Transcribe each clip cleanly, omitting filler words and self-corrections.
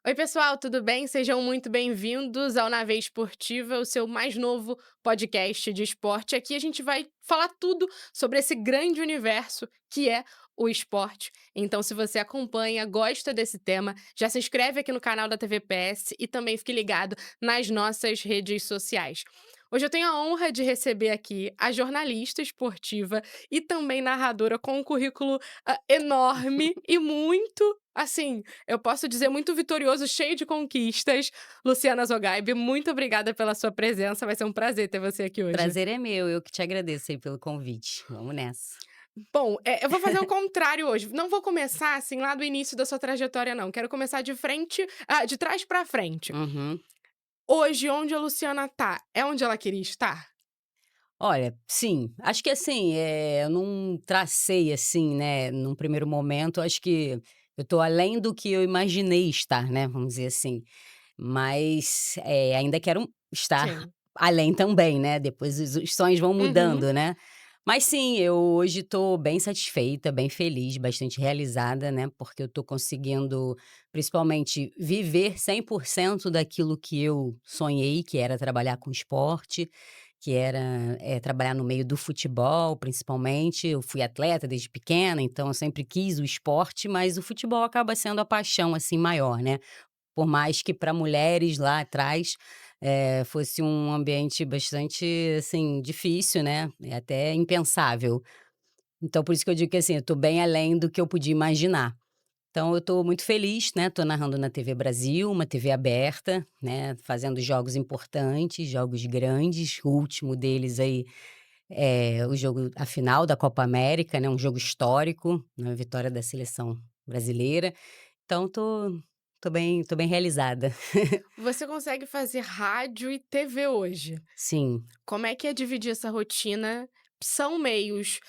Oi, pessoal, tudo bem? Sejam muito bem-vindos ao Na Veia Esportiva, o seu mais novo podcast de esporte. Aqui a gente vai falar tudo sobre esse grande universo que é o esporte. Então, se você acompanha, gosta desse tema, já se inscreve aqui no canal da TV PS e também fique ligado nas nossas redes sociais. Hoje eu tenho a honra de receber aqui a jornalista esportiva e também narradora com um currículo enorme e muito, assim, eu posso dizer muito vitorioso, cheio de conquistas. Luciana Zogaib, muito obrigada pela sua presença, vai ser um prazer ter você aqui hoje. Prazer é meu, eu que te agradeço aí pelo convite. Vamos nessa. Bom, eu vou fazer o contrário hoje, não vou começar, assim, lá do início da sua trajetória não, quero começar de frente de trás pra frente. Uhum. Hoje, onde a Luciana tá, é onde ela queria estar? Olha, sim, acho que assim, eu não tracei assim, né, num primeiro momento, acho que eu tô além do que eu imaginei estar, né, vamos dizer assim. Mas, ainda quero estar Sim. além também, né, depois os sonhos vão Uhum. mudando, né. Mas sim, eu hoje tô bem satisfeita, bem feliz, bastante realizada, né, porque eu tô conseguindo, principalmente, viver 100% daquilo que eu sonhei, que era trabalhar com esporte, que era, trabalhar no meio do futebol, principalmente. Eu fui atleta desde pequena, então eu sempre quis o esporte, mas o futebol acaba sendo a paixão, assim, maior, né. Por mais que para mulheres lá atrás, fosse um ambiente bastante, assim, difícil, né, até impensável. Então por isso que eu digo que, assim, eu tô bem além do que eu podia imaginar. Então eu tô muito feliz, né, tô narrando na TV Brasil, uma TV aberta, né, fazendo jogos importantes, jogos grandes, o último deles aí, o jogo a final da Copa América, né, um jogo histórico, né, vitória da seleção brasileira. Então tô bem realizada. Você consegue fazer rádio e TV hoje. Sim. Como é que é dividir essa rotina? São meios,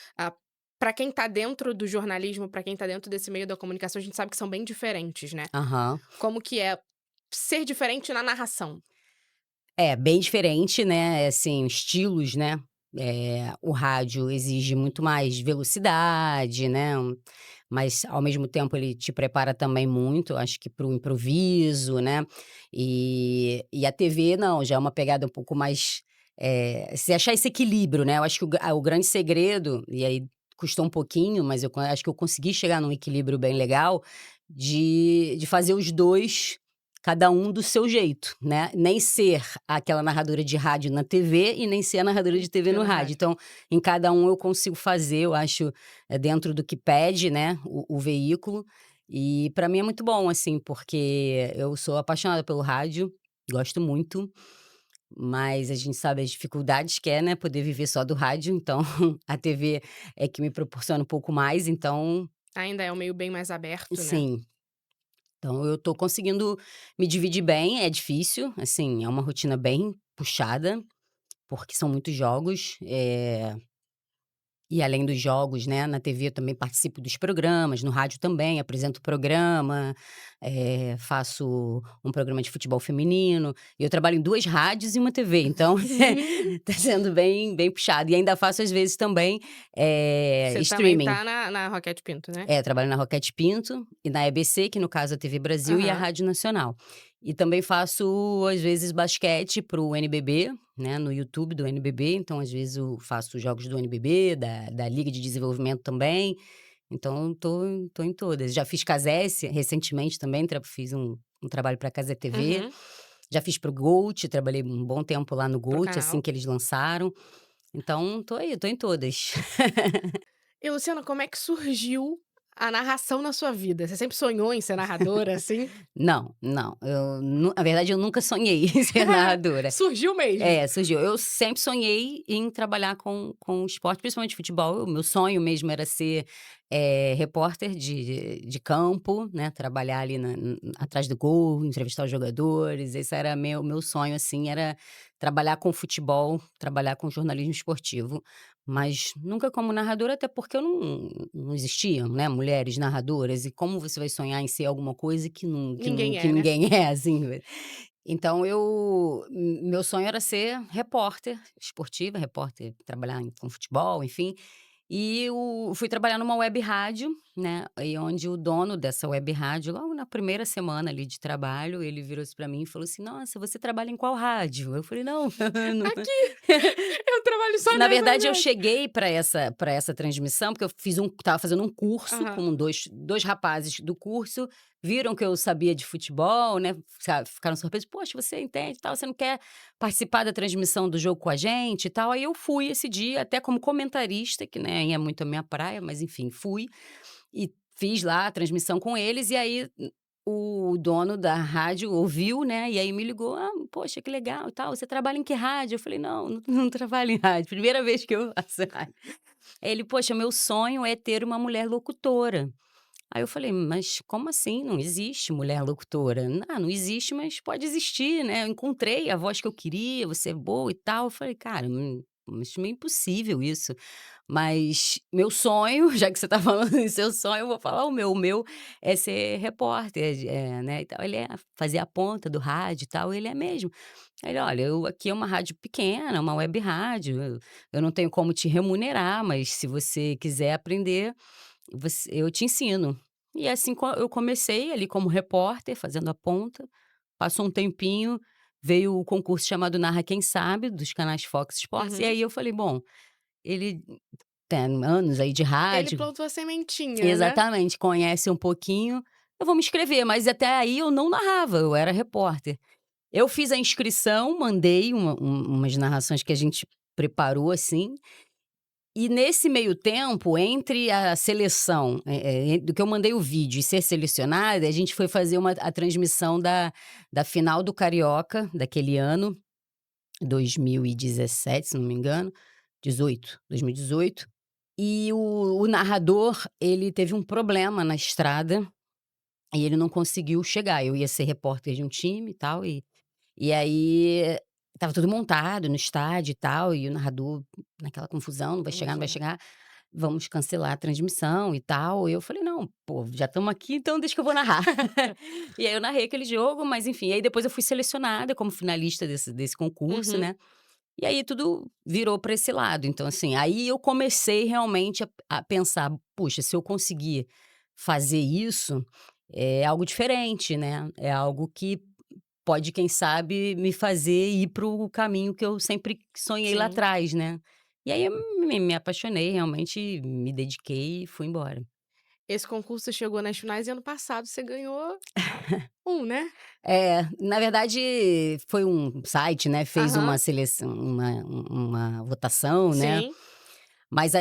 pra quem tá dentro do jornalismo, pra quem tá dentro desse meio da comunicação, a gente sabe que são bem diferentes, né. Aham. Como que é ser diferente na narração? É, bem diferente, né, assim, estilos, né. O rádio exige muito mais velocidade, né, mas ao mesmo tempo ele te prepara também muito, acho que para o improviso, né. E a TV não, já é uma pegada um pouco mais, se achar esse equilíbrio, né, eu acho que o grande segredo, e aí custou um pouquinho, mas acho que eu consegui chegar num equilíbrio bem legal, de fazer os 2 cada um do seu jeito, né, nem ser aquela narradora de rádio na TV e nem ser a narradora de TV TV no no rádio. rádio. Então, em cada um eu consigo fazer, eu acho, dentro do que pede, né, o veículo. E para mim é muito bom, assim, porque eu sou apaixonada pelo rádio, gosto muito, mas a gente sabe as dificuldades que é, né, poder viver só do rádio, então a TV é que me proporciona um pouco mais, então Ainda é um meio bem mais aberto, né. sim. Então eu tô conseguindo me dividir bem, é difícil, assim, é uma rotina bem puxada, porque são muitos jogos, e além dos jogos, né, na TV eu também participo dos programas, no rádio também apresento programa, faço um programa de futebol feminino, e eu trabalho em 2 rádios e uma TV, então tá sendo bem puxado. E ainda faço às vezes também, Você também streaming. tá na Roquete Pinto, né? É, eu trabalho na Roquete Pinto e na EBC, que no caso é a TV Brasil e a Aham. Rádio Nacional. E também faço, às vezes, basquete para o NBB, né, no YouTube do NBB, então às vezes eu faço jogos do NBB, da Liga de Desenvolvimento também, então tô em todas. Já fiz Casés recentemente também, fiz um trabalho pra Cazé TV, Uhum. já fiz para o GOAT, trabalhei um bom tempo lá no Para o GOAT, assim canal. que eles lançaram, então tô aí, tô em todas. E Luciana, como é que surgiu a narração na sua vida? Você sempre sonhou em ser narradora, assim? Não, não, eu nu na verdade eu nunca sonhei em ser narradora. Surgiu mesmo? É, surgiu. Eu sempre sonhei em trabalhar com esporte, principalmente futebol. O meu sonho mesmo era ser, repórter de campo, né, trabalhar ali atrás do gol, entrevistar os jogadores, esse era meu sonho, assim, era trabalhar com futebol, trabalhar com jornalismo esportivo, mas nunca como narradora, até porque eu não existiam, né, mulheres narradoras, e como você vai sonhar em ser alguma coisa Ninguém que é, né? ninguém é, assim. Então meu sonho era ser repórter esportiva, repórter, trabalhar com futebol, enfim, e fui trabalhar numa web rádio, né, e onde o dono dessa web rádio, logo na primeira semana ali de trabalho, ele virou-se pra mim e falou assim: "Nossa, você trabalha em qual rádio?" Eu falei: "Não, não". Aqui, eu trabalho só Na nessa verdade, eu rádio. cheguei para essa transmissão, porque eu estava fazendo um curso Aham. com dois rapazes do curso, viram que eu sabia de futebol, né, ficaram surpresos: "Poxa, você entende e tal, você não quer participar da transmissão do jogo com a gente e tal?" Aí eu fui esse dia, até como comentarista, que nem é muito a minha praia, mas enfim, fui e fiz lá a transmissão com eles, e aí o dono da rádio ouviu, né, e aí me ligou: "Ah, poxa, que legal e tal, você trabalha em que rádio?" Eu falei: "Não, não trabalho em rádio, primeira vez que eu faço rádio". Aí ele: "Poxa, meu sonho é ter uma mulher locutora". Aí eu falei: "Mas como assim? Não existe mulher locutora". "Ah, não existe, mas pode existir, né, eu encontrei a voz que eu queria, você é boa e tal". Eu falei: "Cara, acho meio impossível isso". Mas meu sonho, já que você tá falando em seu sonho, eu vou falar o meu é ser repórter, né, e tal. Ele é fazer a ponta do rádio e tal, ele é mesmo. Aí ele: "Olha, eu aqui é uma rádio pequena, uma web rádio, eu não tenho como te remunerar, mas se você quiser aprender, eu te ensino". E assim eu comecei ali como repórter, fazendo a ponta, passou um tempinho, veio o concurso chamado Narra Quem Sabe, dos canais Fox Sports, e Uhum. aí eu falei: "Bom, ele tem anos aí de Ele rádio". plantou a sementinha, né? Exatamente, conhece um pouquinho, eu vou me inscrever, mas até aí eu não narrava, eu era repórter. Eu fiz a inscrição, mandei umas narrações que a gente preparou, assim, e nesse meio tempo, entre a seleção, do que eu mandei o vídeo e ser selecionada, a gente foi fazer a transmissão da final do Carioca daquele ano, 2017, se não me engano, 2018. E o narrador, ele teve um problema na estrada, e ele não conseguiu chegar. Eu ia ser repórter de um time e tal, e aí estava tudo montado no estádio e tal, e o narrador naquela confusão: "Não vai chegar, não vai Imagina. chegar, vamos cancelar a transmissão e tal". E eu falei: "Não, pô, já estamos aqui, então deixa que eu vou narrar". E aí eu narrei aquele jogo, mas enfim, aí depois eu fui selecionada como finalista desse concurso, Uhum. né. E aí tudo virou para esse lado, então assim, aí eu comecei realmente a pensar: "Puxa, se eu conseguir fazer isso, é algo diferente, né, é algo que pode, quem sabe, me fazer ir para o caminho que eu sempre sonhei lá Sim. atrás, né". E aí eu me apaixonei, realmente me dediquei e fui embora. Esse concurso chegou nas finais e ano passado você ganhou um, né? Na verdade foi um site, né, fez Aham. uma seleção, uma votação, né. Sim. Mas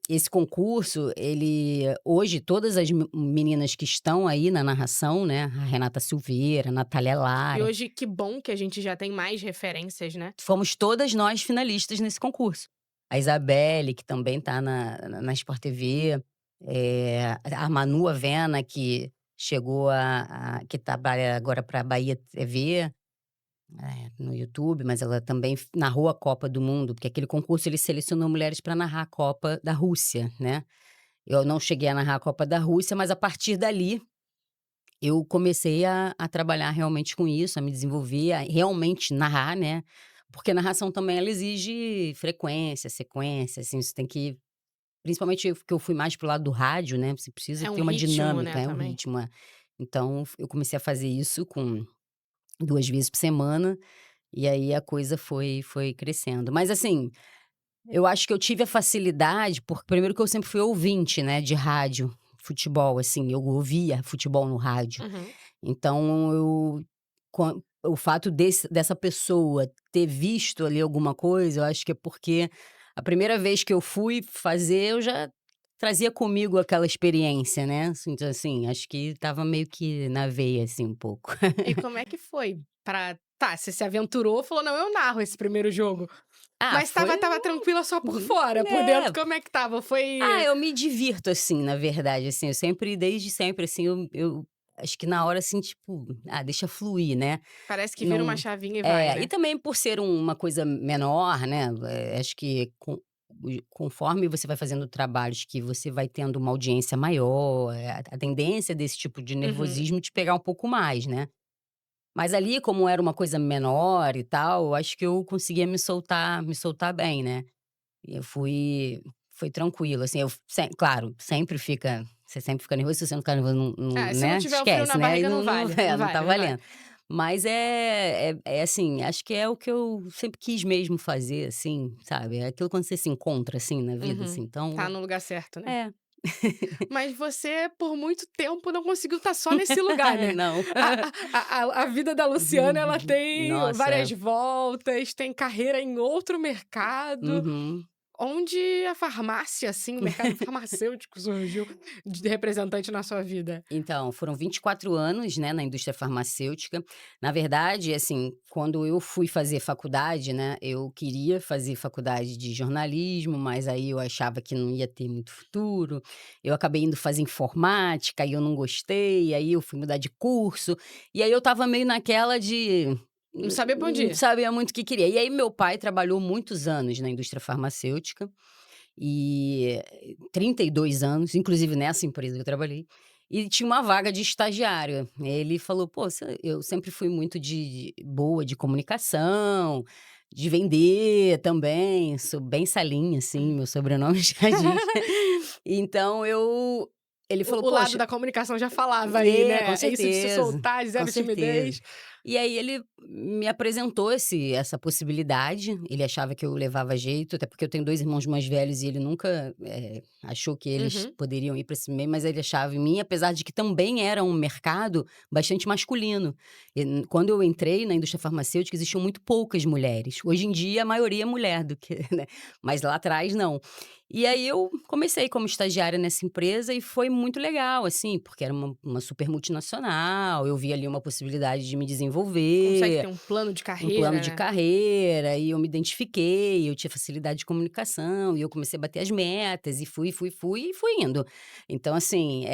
esse concurso, ele hoje todas as meninas que estão aí na narração, né, a Renata Silveira, a Natália E Lara, hoje que bom que a gente já tem mais referências, né? fomos todas nós finalistas nesse concurso. A Isabelle, que também está na Sport TV, a Manu Avena, que chegou que trabalha agora para a Bahia TV, no YouTube, mas ela também narrou a Copa do Mundo, porque aquele concurso ele selecionou mulheres para narrar a Copa da Rússia, né. Eu não cheguei a narrar a Copa da Rússia, mas a partir dali, eu comecei a trabalhar realmente com isso, a me desenvolver, a realmente narrar, né, porque a narração também ela exige frequência, sequência, assim, você tem que principalmente eu que eu fui mais para o lado do rádio, né, você precisa É um ter uma ritmo, né, dinâmica, é um também. ritmo, é. Então eu comecei a fazer isso com 2 vezes por semana, e aí a coisa foi crescendo. Mas assim, eu acho que eu tive a facilidade, porque primeiro que eu sempre fui ouvinte, né, de rádio, futebol, assim, eu ouvia futebol no rádio. Uhum. Então o fato dessa pessoa ter visto ali alguma coisa, eu acho que é porque a primeira vez que eu fui fazer, eu já trazia comigo aquela experiência, né, assim, então, assim, acho que estava meio que na veia, assim, um pouco. E como é que foi pra tá, você se aventurou, falou: "Não, eu narro esse primeiro jogo", Ah, mas foi estava tranquila só por uhum. fora, por dentro É. como é que estava? Foi Eu me divirto, assim, na verdade, assim, eu sempre desde sempre, assim, eu acho que na hora, assim, tipo, deixa fluir, né, parece que vira uma não chavinha e vai, e né? também por ser uma coisa menor, né, acho que conforme você vai fazendo trabalhos que você vai tendo uma audiência maior, a tendência desse tipo de Uhum. nervosismo te pegar um pouco mais, né. Mas ali, como era uma coisa menor e tal, acho que eu conseguia me soltar bem, né. E eu foi tranquilo, assim, eu claro, você sempre fica nervoso, se você não ficar nervoso É, se não né, tiver o frio na esquece, né, aí barriga não não vale, não não tá vale, não vale. valendo. Mas é assim, acho que é o que eu sempre quis mesmo fazer, assim, sabe, é aquilo quando você se encontra, assim, na vida, Uhum. assim, Tá então no lugar certo, né? é. Mas você, por muito tempo, não conseguiu estar só nesse lugar, né. Não. A vida da Luciana, ela tem várias Nossa. voltas, tem carreira em outro mercado, Uhum. onde a farmácia, assim, o mercado farmacêutico surgiu de representante na sua vida? Então, foram 24 anos, né, na indústria farmacêutica. Na verdade, assim, quando eu fui fazer faculdade, né, eu queria fazer faculdade de jornalismo, mas aí eu achava que não ia ter muito futuro. Eu acabei indo fazer informática, e eu não gostei, aí eu fui mudar de curso, e aí eu estava meio naquela de Não sabia pra onde não ir. sabia muito o que queria. E aí meu pai trabalhou muitos anos na indústria farmacêutica, e 32 anos, inclusive nessa empresa que eu trabalhei, e tinha uma vaga de estagiário. Ele falou: "Pô, eu sempre fui muito boa de comunicação, de vender também, sou bem salinha, assim, meu sobrenome já diz". Então ele falou: O lado "Poxa". da comunicação já falava aí, Com né, é isso de se certeza, soltar, com zero certeza. timidez. E aí ele me apresentou essa possibilidade, ele achava que eu levava jeito, até porque eu tenho 2 irmãos mais velhos e ele nunca, achou que eles Uhum. poderiam ir para esse meio, mas ele achava em mim, apesar de que também era um mercado bastante masculino. Quando eu entrei na indústria farmacêutica, existiam muito poucas mulheres. Hoje em dia, a maioria é mulher do que né, mas lá atrás não. E aí eu comecei como estagiária nessa empresa e foi muito legal, assim, porque era uma super multinacional, eu vi ali uma possibilidade de me Consegue desenvolver, ter um plano de um plano carreira, de né. carreira, e eu me identifiquei, eu tinha facilidade de comunicação, e eu comecei a bater as metas, e fui e fui indo. Então, assim,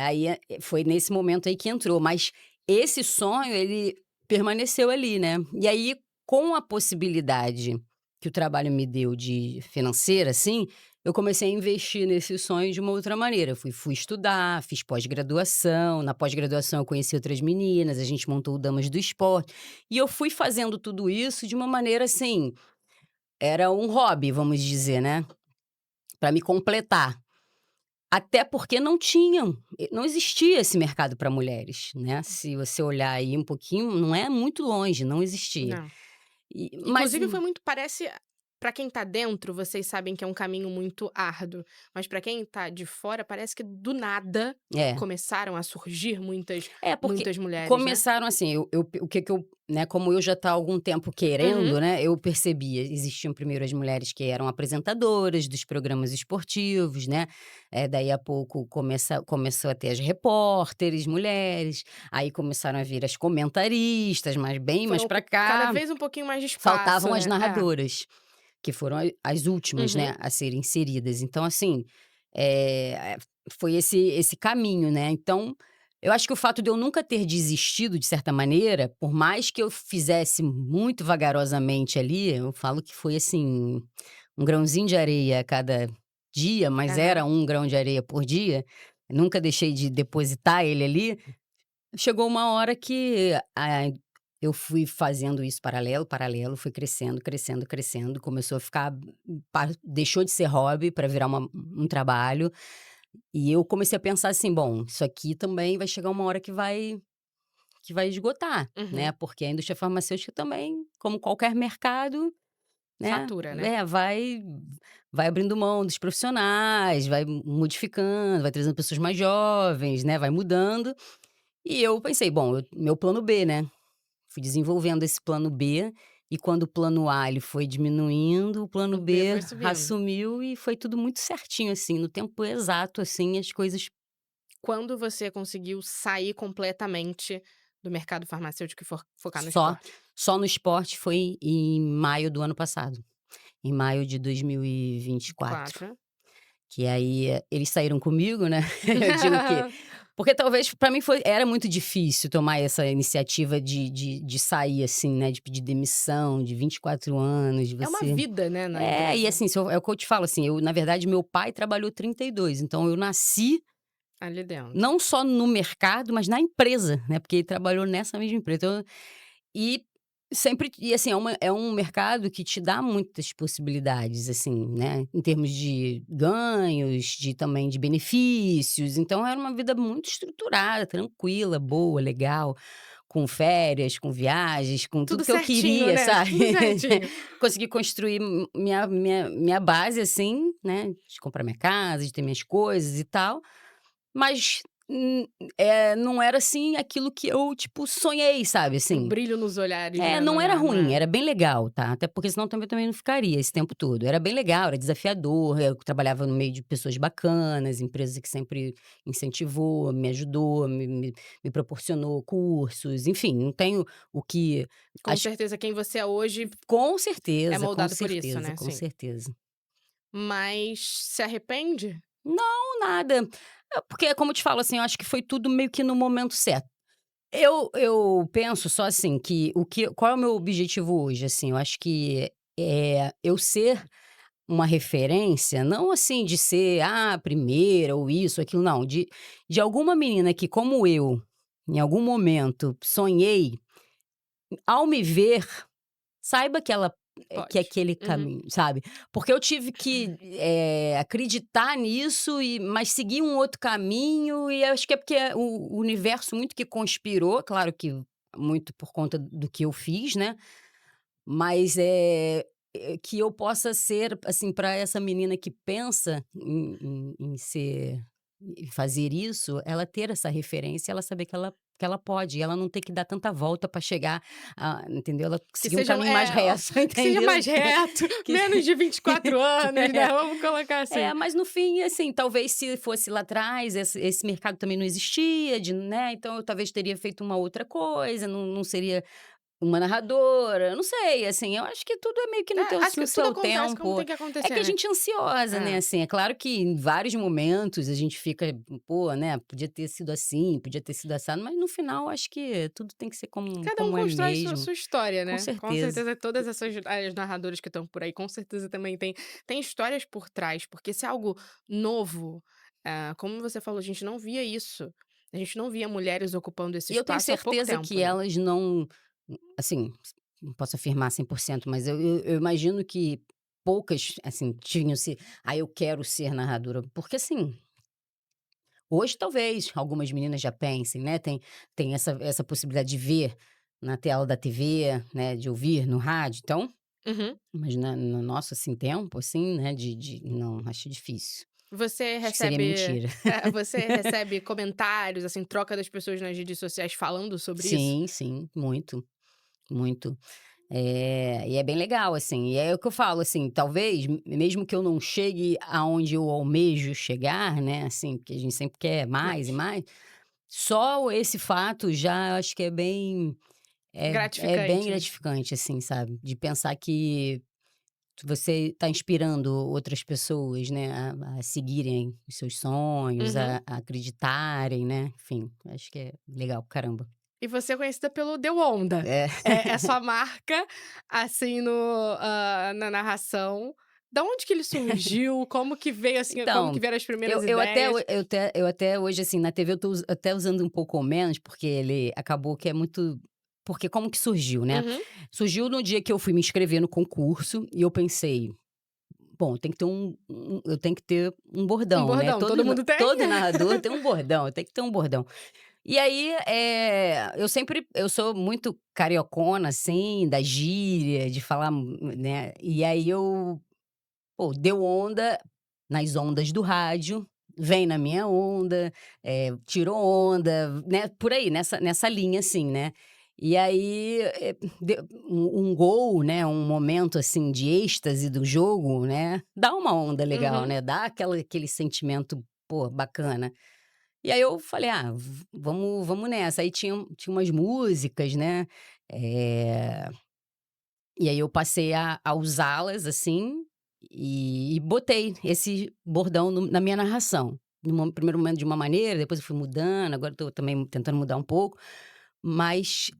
aí foi nesse momento aí que entrou, mas esse sonho ele permaneceu ali, né. E aí, com a possibilidade que o trabalho me deu de financeira, assim, eu comecei a investir nesse sonho de uma outra maneira. Eu fui estudar, fiz pós-graduação, na pós-graduação eu conheci outras meninas, a gente montou o Damas do Esporte, e eu fui fazendo tudo isso de uma maneira, assim, era um hobby, vamos dizer, né, para me completar. Até porque não existia esse mercado para mulheres, né, se você olhar aí um pouquinho, não é muito longe, não existia. Não. Mas Inclusive foi muito parece pra quem tá dentro, vocês sabem que é um caminho muito árduo, mas pra quem tá de fora, parece que do nada é. começaram a surgir muitas É, porque muitas mulheres, né. começaram assim, o que que eu né, como eu já tá há algum tempo Uhum. querendo, né, eu percebia, existiam primeiro as mulheres que eram apresentadoras dos programas esportivos, né, daí a pouco começou a ter as repórteres mulheres, aí começaram a vir as comentaristas, mas bem mais Foram pra cada cá, vez um pouquinho mais de espaço, faltavam as né. É. narradoras, que foram as últimas, Uhum. né, a serem inseridas. Então assim, eh, foi esse caminho, né, então eu acho que o fato de eu nunca ter desistido, de certa maneira, por mais que eu fizesse muito vagarosamente ali, eu falo que foi assim, um grãozinho de areia a cada dia, mas era Aham. um grão de areia por dia, nunca deixei de depositar ele ali. Chegou uma hora que, eu fui fazendo isso paralelo, paralelo, fui crescendo, crescendo, crescendo, começou a ficar deixou de ser hobby para virar um trabalho, e eu comecei a pensar assim: "Bom, isso aqui também vai chegar uma hora que vai esgotar", né, Uhum. porque a indústria farmacêutica também, como qualquer mercado, né, Fatura, né. vai abrindo mão dos profissionais, vai modificando, vai trazendo pessoas mais jovens, né, vai mudando. E eu pensei: "Bom, meu plano B, né". Fui desenvolvendo esse plano B, e quando o plano A ele foi diminuindo, o plano O B B foi subindo. assumiu e foi tudo muito certinho, assim, no tempo exato, assim, as coisas Quando você conseguiu sair completamente do mercado farmacêutico e focar no só esporte? só no esporte foi em maio do ano passado, em maio de 2024. 4. Que aí, eles saíram comigo, né, eu digo que porque talvez pra mim era muito difícil tomar essa iniciativa de sair, assim, né, de pedir demissão de 24 anos, de É uma você vida, né, na e empresa, assim, se eu é o que eu te falo, assim, eu na verdade meu pai trabalhou 32, então eu nasci ali dentro. não só no mercado, mas na empresa, né, porque ele trabalhou nessa mesma empresa, então e sempre e assim, é um mercado que te dá muitas possibilidades, assim, né, em termos de ganhos, de também de benefícios, então era uma vida muito estruturada, tranquila, boa, legal, com férias, com viagens, com tudo Tudo que eu certinho, queria, né, sabe. tudo certinho. Consegui construir minha base, assim, né, de comprar minha casa, de ter minhas coisas e tal, mas, não era, assim, aquilo que eu, tipo, sonhei, sabe, O assim. brilho nos olhares, É, né, não era não ruim, é era bem legal, tá, até porque senão também não ficaria esse tempo todo. Era bem legal, era desafiador, eu trabalhava no meio de pessoas bacanas, empresa que sempre incentivou, me ajudou, me proporcionou cursos, enfim, não tenho o que com acho certeza quem você é hoje com é certeza, com moldado por isso, certeza, né, com sim. certeza. Mas se arrepende? Não, nada. Porque como eu te falo, assim, eu acho que foi tudo meio que no momento certo. Eu penso só assim que qual é o meu objetivo hoje, assim, eu acho que, eu ser uma referência, não assim de ser, a primeira ou isso, aquilo, não, de alguma menina que como eu, em algum momento sonhei, ao me ver, saiba que é Pode. aquele Uhum. caminho, sabe. Porque eu tive que, acreditar nisso mas seguir um outro caminho e acho que é porque o universo muito que conspirou, claro que muito por conta do que eu fiz, né, mas, que eu possa ser, assim, para essa menina que pensa em fazer isso, ela ter essa referência, ela saber que ela pode, e ela não ter que dar tanta volta para chegar entendeu? Ela Que seguir um sejam caminho mais reto, que seja entendeu? mais reto, Que menos de 24 anos, né, é. vamos colocar assim. Mas no fim, assim, talvez se fosse lá atrás, esse mercado também não existia né, então eu talvez teria feito uma outra coisa, não seria uma narradora, não sei, assim, eu acho que tudo é meio que É, acho no que tudo seu acontece como tempo. tem que É que acontecer, a né. gente é ansiosa, né, É. assim, é claro que em vários momentos a gente fica: "Pô, né, podia ter sido assim, podia ter sido assado", mas no final acho que tudo tem que ser Cada um como é constrói sua mesmo. sua história, Com né. Com certeza. certeza todas essas as narradoras que estão por aí, com certeza também tem histórias por trás, porque se é algo novo, como você falou, a gente não via isso. A gente não via mulheres ocupando esse E eu tenho espaço há pouco certeza tempo, que né. elas não assim, não posso afirmar 100%, mas eu imagino que poucas, assim, tinham se: "Ah, eu quero ser narradora", porque assim, hoje talvez algumas meninas já pensem, né, tem essa possibilidade de ver na tela da TV, né, de ouvir no rádio, então, Uhum. imagina no nosso, assim, tempo, assim, né, de não, acho difícil. Você Acho que seria recebe mentira. você recebe comentários, assim, troca das pessoas nas redes sociais falando sobre isso? Sim, sim, muito, muito. E é bem legal, assim, e é o que eu falo, assim, talvez, mesmo que eu não chegue aonde eu almejo chegar, né, assim, porque a gente sempre quer mais e Mas mais, só esse fato já acho que é bem gratificante, né. gratificante, assim, sabe, de pensar que você está inspirando outras pessoas, né, a seguirem os seus sonhos, Uhum. a acreditarem, né, enfim, acho que é legal pra caramba. E você é conhecida pelo Deu Onda. É. É sua marca, assim, na narração. Da onde que ele surgiu? Como que veio, assim, como que Então, vieram as primeiras eu ideias? eu até hoje, assim, na TV eu tô até usando um pouco menos, porque ele acabou que é muito porque como que surgiu, né. Uhum. Surgiu no dia que eu fui me inscrever no concurso e eu pensei: "Bom, tem que ter eu tenho que ter um Um bordão, né, bordão, todo mundo tem? todo narrador tem um bordão, tem que ter um bordão". E aí, eu sou muito cariocona, assim, da gíria, de falar, né, e aí pô, deu onda nas ondas do rádio, vem na minha onda, tirou onda, né, por aí, nessa linha, assim, né. E aí, um gol, né, um momento, assim, de êxtase do jogo, né, dá uma onda legal, Uhum. né, dá aquele sentimento, pô, bacana. E aí eu falei: "Ah, vamos nessa". Aí tinha umas músicas, né, eh, e aí eu passei a usá-las, assim, e botei esse bordão na minha narração. No primeiro momento de uma maneira, depois eu fui mudando, agora eu tô também tentando mudar um pouco. Mas,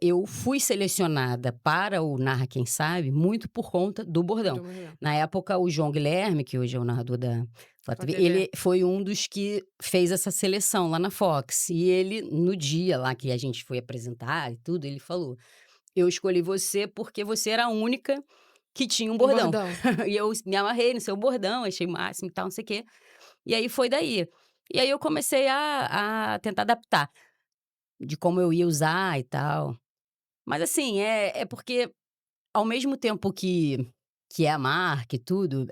eu fui selecionada para o Narra Quem Sabe muito por conta do bordão. Do Bordão. Na época, o João Guilherme, que hoje é o narrador da Flá Sport TV, TV. ele foi um dos que fez essa seleção lá na Fox. E ele, no dia lá que a gente foi apresentar e tudo, ele falou: "Eu escolhi você porque você era a única que tinha um Um bordão". bordão. E eu me amarrei no seu bordão, achei o máximo e tal, não sei o quê. E aí foi daí. E aí eu comecei a tentar adaptar. De como eu ia usar e tal. Mas assim, é porque ao mesmo tempo que é a marca e tudo,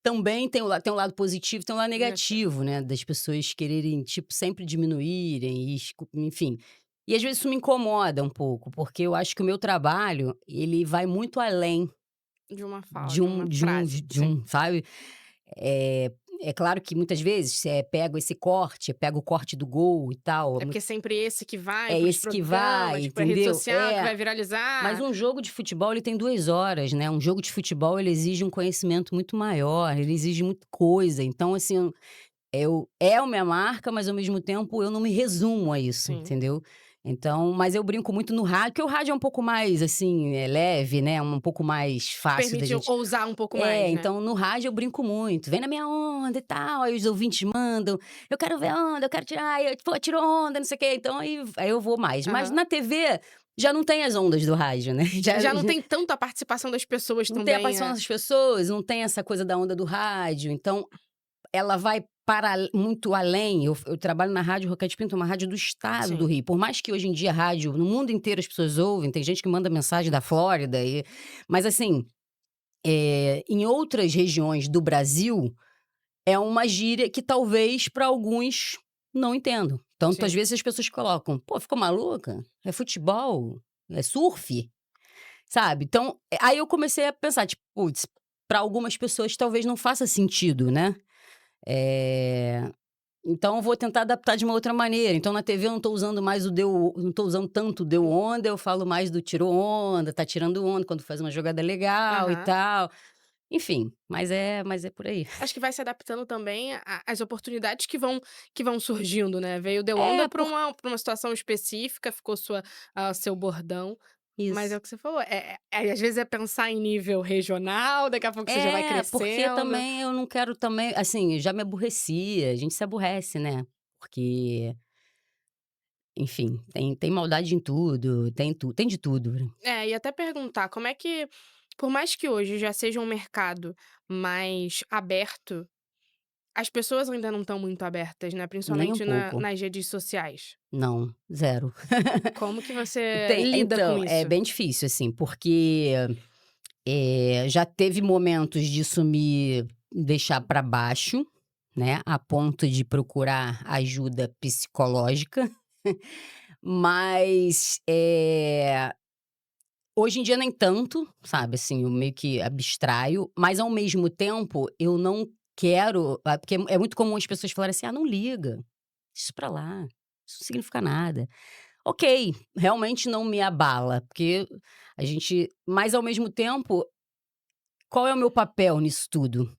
também tem um lado positivo, tem um lado Negativo. negativo, né, das pessoas quererem, tipo, sempre diminuírem e enfim. E às vezes isso me incomoda um pouco, porque eu acho que o meu trabalho, ele vai muito além De uma fala, de uma frase, de sim. um, sabe? É é claro que muitas vezes, pego esse corte, pego o corte do gol e tal. É porque é sempre esse que vai É para os esse que vai, programas, para rede entendeu? social, que É, vai mas viralizar. um jogo de futebol ele tem 2 horas, né, um jogo de futebol ele exige um conhecimento muito maior, ele exige muita coisa, então assim, é a minha marca, mas ao mesmo tempo eu não me resumo a isso, Sim. entendeu? Então mas eu brinco muito no rádio, porque o rádio é um pouco mais, assim, leve, né, um pouco mais Te fácil da permite gente. ousar um pouco mais, né. Então no rádio eu brinco muito: "Vem na minha onda e tal", aí os ouvintes mandam: "Eu quero ver onda, eu quero tirar", aí eu: "Pô, tirou onda, não sei o quê", então aí eu vou mais. Mas Aham. na TV já não tem as ondas do rádio, né, Já não tem tanto a participação das pessoas não tem a também, participação né. das pessoas, não tem essa coisa da onda do rádio, então ela vai muito além. Eu trabalho na Rádio Roquete Pinto, uma rádio do estado do Sim, Rio, por mais que hoje em dia rádio no mundo inteiro as pessoas ouvem, tem gente que manda mensagem da Flórida mas assim, em outras regiões do Brasil é uma gíria que talvez para alguns não entendam. Tanto às sim. vezes as pessoas colocam: "Pô, ficou maluca? É futebol? É surf?", sabe. Então, aí eu comecei a pensar, tipo: "Puts, pra algumas pessoas talvez não faça sentido, né". Então eu vou tentar adaptar de uma outra maneira. Então na TV eu não tô usando mais não tô usando tanto o deu onda, eu falo mais do tirou onda, tá tirando onda quando faz uma jogada legal e Aham. tal. Enfim, mas é por aí. Acho que vai se adaptando também às oportunidades que vão surgindo, né. Veio deu onda É, para uma situação específica, ficou seu bordão, mas é isso. o que você falou, às vezes é pensar em nível regional, daqui a pouco você já vai É, porque crescendo. também eu não quero também assim, eu já me aborreci, a gente se aborrece, né, porque, enfim, tem maldade em tudo, tem de tudo, né. É, e até perguntar, como é que por mais que hoje já seja um mercado mais aberto, as pessoas ainda não estão muito abertas, né, Nem um principalmente pouco. nas redes sociais. Não, zero. Como que você lida com Então, é isso? bem difícil, assim, porque, já teve momentos disso me deixar para baixo, né, a ponto de procurar ajuda psicológica, mas, hoje em dia nem tanto, sabe, assim, eu meio que abstraio, mas ao mesmo tempo eu não quero porque é muito comum as pessoas falarem assim: "Ah, não liga, deixa isso pra lá, isso não significa nada". Ok, realmente não me abala, porque mas ao mesmo tempo, qual é o meu papel nisso tudo,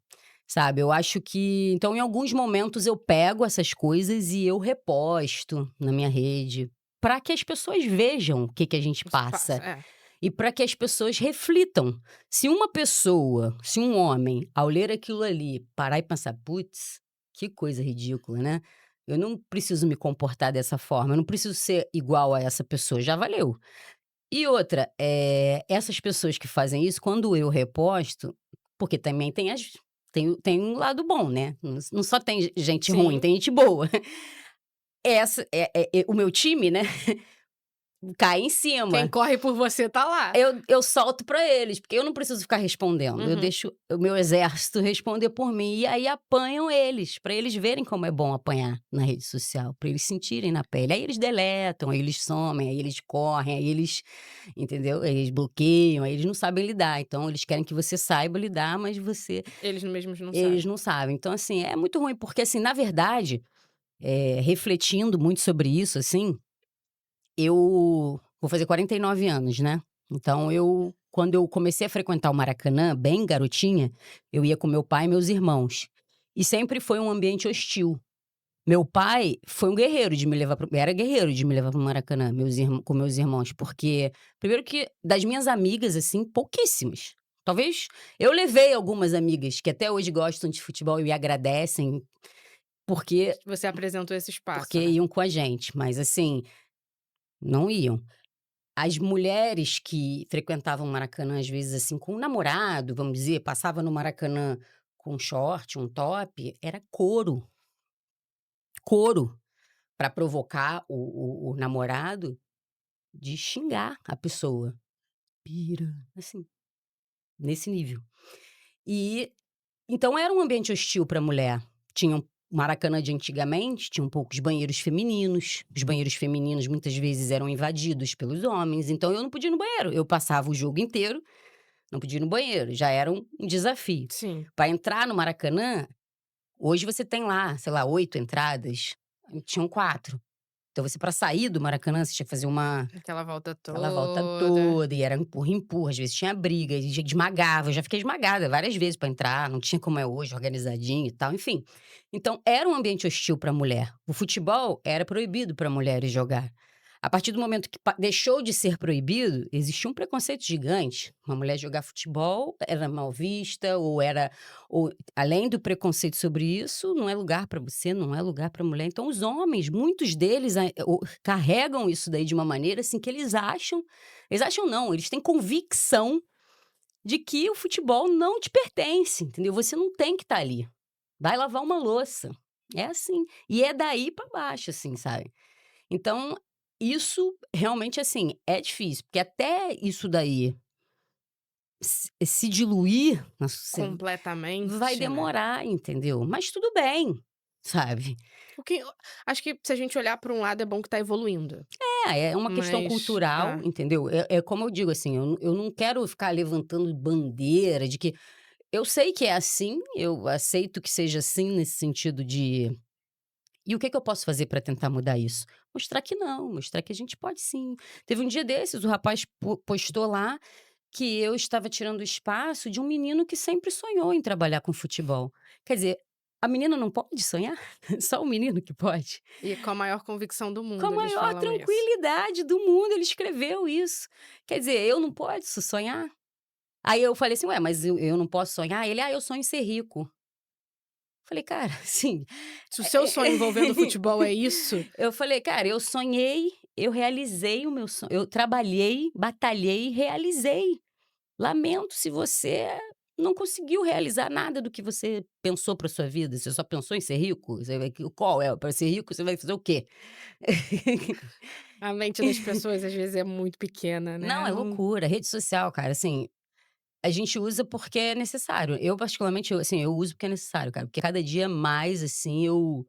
sabe? Eu acho que então em alguns momentos eu pego essas coisas e eu reposto na minha rede, para que as pessoas vejam o que que a gente Os passa passa é. e para que as pessoas reflitam. Se um homem, ao ler aquilo ali, parar e pensar: "Putz, que coisa ridícula, né? Eu não preciso me comportar dessa forma, eu não preciso ser igual a essa pessoa, já valeu". E outra, essas pessoas que fazem isso, quando eu reposto porque também tem um lado bom, né, não só tem gente ruim, Sim, tem gente boa. O meu time, né, cai em Quem cima. corre por você tá lá. Eu solto pra eles, porque eu não preciso ficar respondendo, eu Uhum. deixo o meu exército responder por mim, e aí apanham eles, pra eles verem como é bom apanhar na rede social, pra eles sentirem na pele. Aí eles deletam, aí eles somem, aí eles correm, aí eles entendeu? Aí eles bloqueiam, aí eles não sabem lidar, então eles querem que você saiba lidar, mas você Eles mesmos não eles sabem. não sabem. Então assim, é muito ruim, porque assim, na verdade, refletindo muito sobre isso, assim, eu vou fazer 49 anos, né. Então quando eu comecei a frequentar o Maracanã, bem garotinha, eu ia com meu pai e meus irmãos. E sempre foi um ambiente hostil. Meu pai foi um guerreiro de me levar para era guerreiro de me levar para o Maracanã, com meus irmãos, porque primeiro que das minhas amigas, assim, pouquíssimas. Talvez eu levei algumas amigas que até hoje gostam de futebol e me agradecem, porque Você apresentou esse espaço, porque né. iam com a gente, mas assim, não iam. As mulheres que frequentavam o Maracanã, às vezes, assim, com um namorado, vamos dizer, passava no Maracanã com um short, um top, era couro, couro, para provocar o namorado de xingar a pessoa. "Pira", assim, nesse nível. E então era um ambiente hostil para a mulher. Tinha um Maracanã de antigamente, tinham poucos banheiros femininos, os banheiros femininos muitas vezes eram invadidos pelos homens, então eu não podia ir no banheiro, eu passava o jogo inteiro. Não podia ir no banheiro, já era um desafio. Sim, Para entrar no Maracanã, hoje você tem lá, sei lá, 8 entradas, tinham 4. Então você para sair do Maracanã, você tinha que fazer aquela volta aquela volta toda. toda, e era empurra-empurra, às vezes tinha briga, e esmagava, eu já fiquei esmagada várias vezes para entrar, não tinha como é hoje, organizadinho e tal, enfim. Então era um ambiente hostil para a mulher. O futebol era proibido para mulheres jogar. A partir do momento que deixou de ser proibido, existia um preconceito gigante. Uma mulher jogar futebol era mal vista, ou além do preconceito sobre isso, não é lugar para você, não é lugar para mulher. Então, os homens, muitos deles carregam isso daí de uma maneira assim que eles acham não, eles têm convicção de que o futebol não te pertence, entendeu? Você não tem que estar ali. Vai lavar uma louça. É assim. E é daí para baixo, assim, sabe? Então, isso realmente, assim, é difícil, porque até isso daí se diluir na socie vai Completamente, né. demorar, entendeu? Mas tudo bem, sabe? O que acho que se a gente olhar para um lado é bom que tá evoluindo, É uma questão mas cultural, entendeu? É como eu digo, assim, eu não quero ficar levantando bandeira de que eu sei que é assim, eu aceito que seja assim nesse sentido de e o que que eu posso fazer para tentar mudar isso? Mostrar que não, mostrar que a gente pode sim. Teve um dia desses, o rapaz postou lá que eu estava tirando o espaço de um menino que sempre sonhou em trabalhar com futebol. Quer dizer, a menina não pode sonhar? Só o menino que pode? e com a maior convicção do Com a mundo eles maior falam isso. tranquilidade do mundo, ele escreveu isso. Quer dizer, eu não posso sonhar? Aí eu falei assim: "Ué, mas eu não posso sonhar?" Ele: "Ah, eu sonho em ser rico". Falei: "Cara, assim, Se o seu sonho envolvendo futebol é isso, eu falei: "Cara, eu sonhei, eu realizei o meu sonho, eu trabalhei, batalhei e realizei. Lamento se você não conseguiu realizar nada do que você pensou para sua vida, você só pensou em ser rico? Você vai qual é? Para ser rico você vai fazer o quê?" a mente das pessoas às vezes é muito pequena, Não, né, é não loucura. Rede social, cara, assim, a gente usa porque é necessário. Eu particularmente, assim, eu uso porque é necessário, cara, porque cada dia mais, assim, eu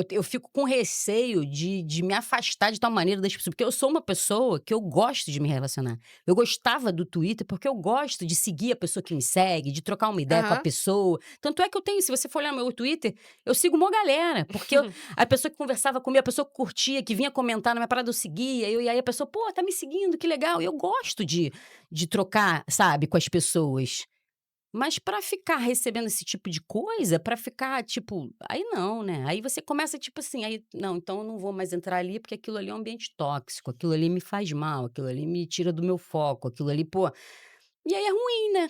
eu fico com receio de me afastar de tal maneira das pessoas, porque eu sou uma pessoa que eu gosto de me relacionar. Eu gostava do Twitter, porque eu gosto de seguir a pessoa que me segue, de trocar uma ideia com a aham. pessoa. Tanto é que eu tenho, se você for olhar meu Twitter, eu sigo uma galera, porque a pessoa que conversava comigo, a pessoa que curtia, que vinha comentar na minha parada, eu seguia, e aí a pessoa: "Pô, tá me seguindo, que legal". Eu gosto de trocar, sabe, com as pessoas. Mas pra ficar recebendo esse tipo de coisa, pra ficar, tipo, aí não, né, aí você começa, tipo assim, aí: "Não, então eu não vou mais entrar ali, porque aquilo ali é um ambiente tóxico, aquilo ali me faz mal, aquilo ali me tira do meu foco, aquilo ali, pô". E aí é ruim, né.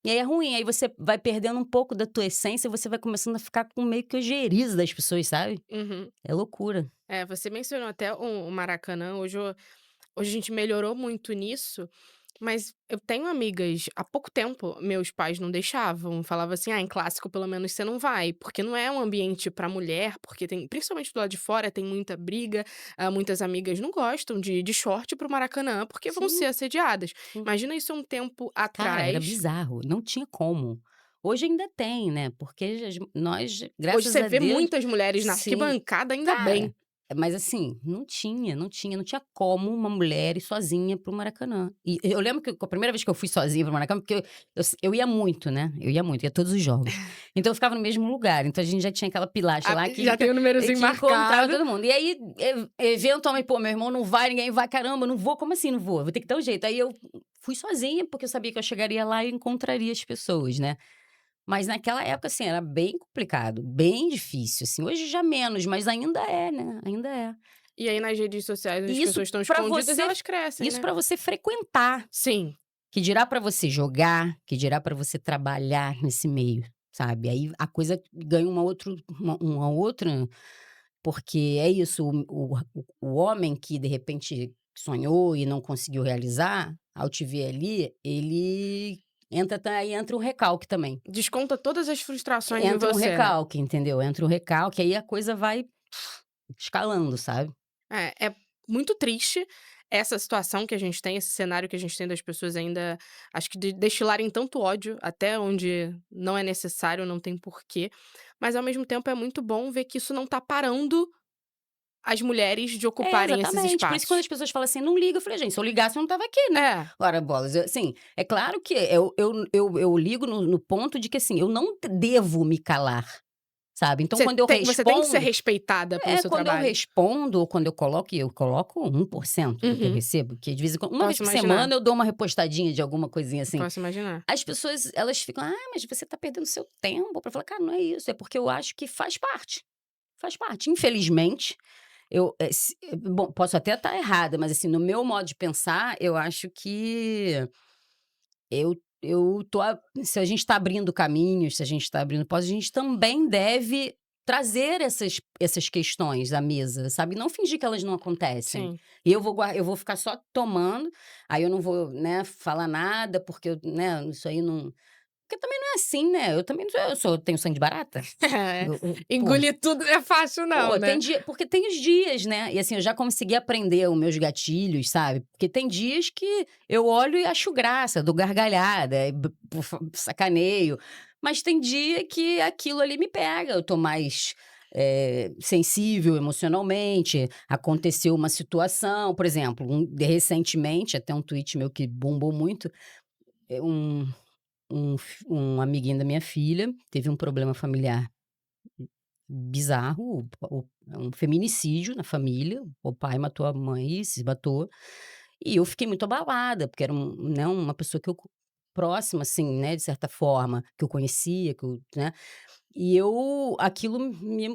E aí é ruim, aí você vai perdendo um pouco da tua essência e você vai começando a ficar com meio que ojeriza das pessoas, sabe. Uhum. É loucura. É, você mencionou até o Maracanã, hoje a gente melhorou muito nisso, Mas eu tenho amigas há pouco tempo, meus pais não deixavam, falava assim: "Ah, em clássico pelo menos você não vai", porque não é um ambiente pra mulher, porque tem principalmente do lado de fora tem muita briga, muitas amigas não gostam de ir de short para o Maracanã, porque vão ser Sim, assediadas. sim. Imagina isso um tempo Cara, era atrás. bizarro, não tinha como. Hoje ainda tem, né, porque nós, Hoje graças você a vê Deus muitas mulheres na sim. arquibancada, ainda Cara, bem. mas assim, não tinha como uma mulher ir sozinha para o Maracanã. E eu lembro que a primeira vez que eu fui sozinha para o Maracanã, porque eu ia muito, né, eu ia muito, ia a todos os jogos. Então eu ficava no mesmo lugar, então a gente já tinha aquela pilastra Ah, lá já tem o númerozinho que encontrava marcado. todo mundo. E aí, eventualmente, pô, meu irmão não vai, ninguém vai, caramba, eu não vou, como assim não vou? Vou ter que dar um jeito. Aí eu fui sozinha, porque eu sabia que eu chegaria lá e encontraria as pessoas, né. Mas naquela época, assim, era bem complicado, bem difícil, assim. Hoje já menos, mas ainda é, né, ainda é. E aí nas redes sociais as E isso pessoas estão para escondidas, você elas crescem, isso né. para você frequentar, Sim. que dirá para você jogar, que dirá para você trabalhar nesse meio, sabe. Aí a coisa ganha uma outra porque é isso, o homem que de repente sonhou e não conseguiu realizar, ao te ver ali, ele entra um recalque também. Desconta todas as frustrações em Entra um você, né. recalque, entendeu? Entra um recalque, aí a coisa vai escalando, sabe? É muito triste essa situação que a gente tem, esse cenário que a gente tem das pessoas ainda, acho que destilarem tanto ódio até onde não é necessário, não tem porquê, mas ao mesmo tempo é muito bom ver que isso não tá parando as mulheres de É, ocuparem esses exatamente. Por isso que quando espaços. as pessoas falam assim: "Não liga", eu falei: "Gente, se eu ligasse eu não estava aqui, né". É, Ora bolas, assim, é claro que eu ligo no ponto de que, assim, eu não devo me calar, sabe. Então você tem que ser respeitada pelo seu quando eu trabalho. respondo ou quando eu coloco, e eu coloco 1% do que eu Uhum, recebo, porque de vez em quando uma vez posso por imaginar, semana eu dou uma repostadinha de alguma coisinha assim. posso imaginar. As pessoas elas ficam: "Ah, mas você tá perdendo seu tempo", pra falar: "Cara, não é isso, é porque eu acho que faz parte". Faz parte. Infelizmente, bom, posso até estar errada, mas, assim, no meu modo de pensar, eu acho que eu tô a se a gente está abrindo caminhos, se a gente está abrindo portas, a gente também deve trazer essas questões à mesa, sabe, não fingir que elas não acontecem. Sim. E eu vou ficar só tomando, aí eu não vou, né, falar nada, porque eu, né, isso aí não porque também não é assim, né, eu também não sou eu tenho sangue de barata. É, Pô. engolir tudo não é fácil não, Pô, tem né. dia porque tem os dias, né, e assim, eu já consegui aprender os meus gatilhos, sabe, porque tem dias que eu olho e acho graça, dou gargalhada, sacaneio, mas tem dia que aquilo ali me pega, eu tô mais, sensível emocionalmente, aconteceu uma situação, por exemplo, recentemente, até um tweet meu que bombou muito, um amiguinho da minha filha teve um problema familiar bizarro, um feminicídio na família, o pai matou a mãe, se matou, e eu fiquei muito abalada, porque era né, uma pessoa que eu próxima, assim, né, de certa forma, que eu conhecia, né, e aquilo